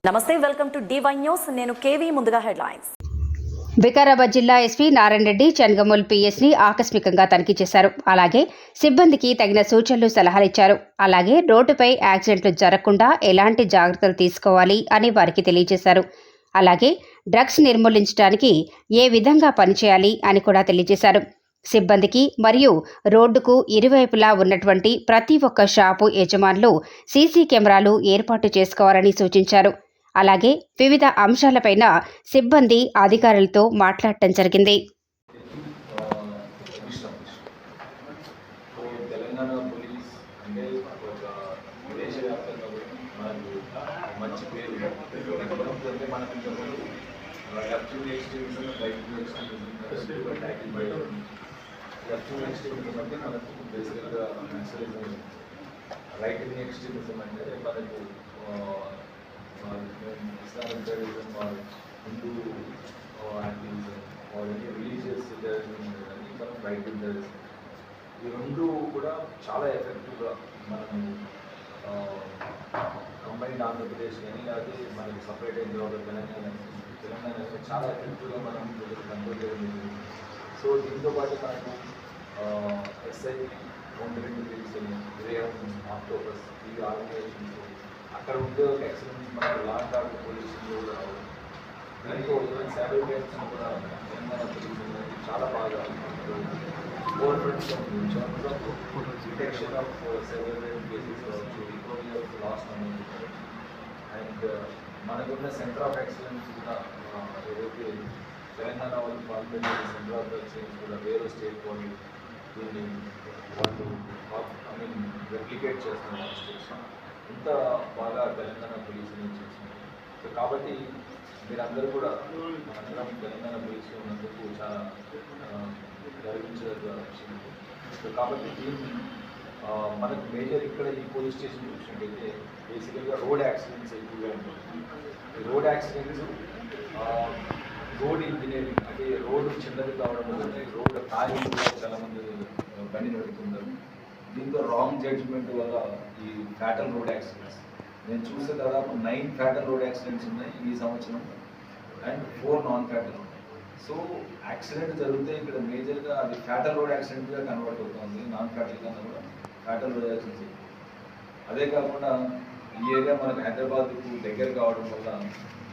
నమస్తే, welcome to D1 news. నేను KV. ముందుగా హెడ్లైన్స్. వికారాబాద్ జిల్లా ఎస్పీ నారాయణ రెడ్డి చెన్గమూల్ పిఎస్ని ఆకస్మికంగా తనిఖీ చేశారు. అలాగే సిబ్బందికి తగిన సూచనలు సలహాలు ఇచ్చారు. అలాగే రోడ్డుపై యాక్సిడెంట్లు జరగకుండా ఎలాంటి జాగ్రత్తలు తీసుకోవాలి అని వారికి తెలియజేశారు. అలాగే డ్రగ్స్ నిర్మూలించడానికి ఏ విధంగా పనిచేయాలి అని కూడా తెలియజేశారు. సిబ్బందికి మరియు రోడ్డుకు ఇరువైపులా ఉన్నటువంటి ప్రతి ఒక్క షాపు యజమానులు సీసీ కెమెరాలు ఏర్పాటు చేసుకోవాలని సూచించారు. అలాగే వివిధ అంశాలపైన సిబ్బంది అధికారులతో మాట్లాడటం జరిగింది. తెలంగాణ పోలీస్ అంటే ఒక దేశవ్యాప్తంగా మనకు మంచి పేరు అంటే మనకు అంటే మనకు బేసికల్గా నక్సలిజం, రైట్ వింగ్ ఎక్స్ట్రీమిజం అంటే మనకు Islamic terrorism, Hindu activism, religious terrorism అనేది మనం రైట్ వింగ్ టెర్రరిజం. ఈ రెండు కూడా చాలా ఎఫెక్టివ్గా మనము కంబైన్డ్ ఆంధ్రప్రదేశ్ కానీ లేకపోతే మనకి సపరేట్ అయిన తర్వాత తెలంగాణ చాలా ఎఫెక్టివ్గా మనం కంట్రోల్ చేయడం. సో దీంతోపాటు మనకు ఎస్ఐ, కౌంటరింగ్ పోలీసులు, ఆక్టోపస్, ఈ ఆర్గనైజేషన్స్ అక్కడ ఉండే ఒక ఎక్సలెన్స్ మనకు లా అండ్ ఆర్డర్ పోలీసులు కూడా రావడం. దీంతో సైబర్ క్రైమ్స్ కూడా తెలంగాణ పోలీసులు చాలా బాగా government detection of cyber crime cases కావచ్చు, recovery of lost amount. And మనకున్న సెంటర్ ఆఫ్ ఎక్సలెన్స్ కూడా ఏదైతే తెలంగాణ వాళ్ళు పాల్గొనే సెంటర్ ఆఫ్ ఎక్సలెన్స్ కూడా వేరే స్టేట్ వాళ్ళు దీన్ని వాళ్ళు రెప్లికేట్ చేస్తున్నారు స్టేట్స్. ఇంత బాగా తెలంగాణ పోలీసులు చేస్తున్నారు. సో కాబట్టి మీరందరూ కూడా మనందరం తెలంగాణ పోలీసులు ఉన్నందుకు చాలా గర్వించదగ్గ విషయం. సో కాబట్టి దీన్ని మనకు మేజర్ ఇక్కడ ఈ పోలీస్ స్టేషన్ చూసినట్టయితే బేసికల్గా రోడ్ యాక్సిడెంట్స్ ఎక్కువగా ఉంటుంది. ఈ రోడ్ యాక్సిడెంట్స్ రోడ్ ఇంజనీరింగ్ అంటే రోడ్డు చిన్నది కావడం వల్ల రోడ్డు ఖాళీ చాలామంది బండి నడుపుతున్నారు. దీంతో రాంగ్ జడ్జ్మెంట్ వల్ల ఈ ఫ్యాటల్ రోడ్ యాక్సిడెంట్స్ నేను చూస్తే దాదాపు 9 ఫ్యాటల్ రోడ్ యాక్సిడెంట్స్ ఉన్నాయి ఈ సంవత్సరం అండ్ 4 నాన్ ఫ్యాటల్ ఉన్నాయి. సో యాక్సిడెంట్ జరిగితే ఇక్కడ మేజర్గా అది ఫ్యాటల్ రోడ్ యాక్సిడెంట్గా కన్వర్ట్ అవుతుంది. నాన్ ఫ్యాటల్ కన్నా కూడా ఫ్యాటల్ రోడ్ యాక్సిడెంట్స్. అదే కాకుండా ఈ ఏరియా మనకు హైదరాబాద్కు దగ్గర కావడం వల్ల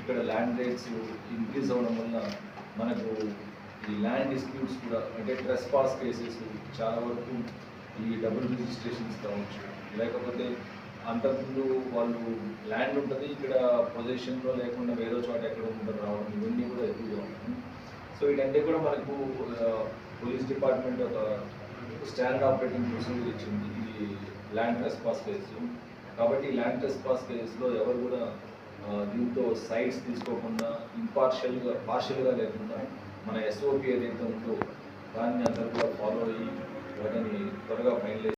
ఇక్కడ ల్యాండ్ రేట్స్ ఇంక్రీజ్ అవ్వడం వల్ల మనకు ఈ ల్యాండ్ డిస్ప్యూట్స్ కూడా అంటే ట్రెస్ పాస్ కేసెస్ చాలా వరకు ఈ డబుల్ రిజిస్ట్రేషన్స్ కావచ్చు, లేకపోతే అంతకుముందు వాళ్ళు ల్యాండ్ ఉంటుంది ఇక్కడ పొజిషన్లో లేకుండా వేరే చోట ఎక్కడ ఉంటారు రావడం, ఇవన్నీ కూడా ఎక్కువగా ఉంటుంది. సో ఇదంటే కూడా మనకు పోలీస్ డిపార్ట్మెంట్ ఒక స్టాండర్డ్ ఆపరేటింగ్ ప్రొసీజర్ ఇచ్చింది ఈ ల్యాండ్ ట్రెస్ పాస్ కేసు. కాబట్టి ల్యాండ్ ట్రెస్ పాస్ కేసులో ఎవరు కూడా దీంతో సైడ్స్ తీసుకోకుండా పార్షియల్గా లేకుండా మన SOP ఏదైతే ఉందో దాన్ని అందరూ కూడా ఫాలో అయ్యి వాటిని త్వరగా ఫైనలైజ్